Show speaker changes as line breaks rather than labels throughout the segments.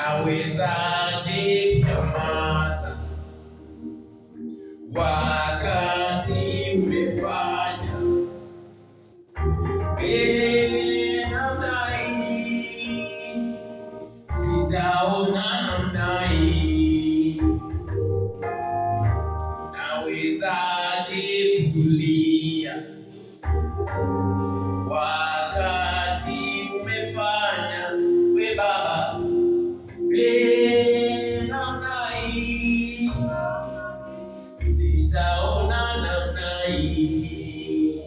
nawezaje kunyamaza wakati umefanya namna hii? Sitaona namna hii. Nawezaje kutulia wakati umefanya we Baba namna hii? Sitaona namna hii.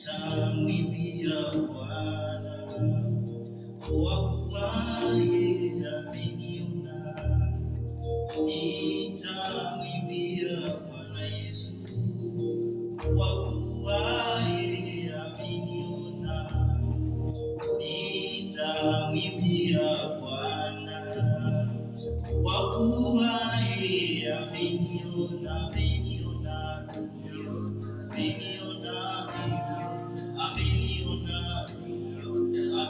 Nitamwimbia Bwana kwa kuwa yeye ameniona. Nitamwimbia Bwana Yesu kwa kuwa yeye ameniona. Nitamwimbia Bwana kwa kuwa yeye ameniona, ameniona, ameniona, ameniona, ameniona.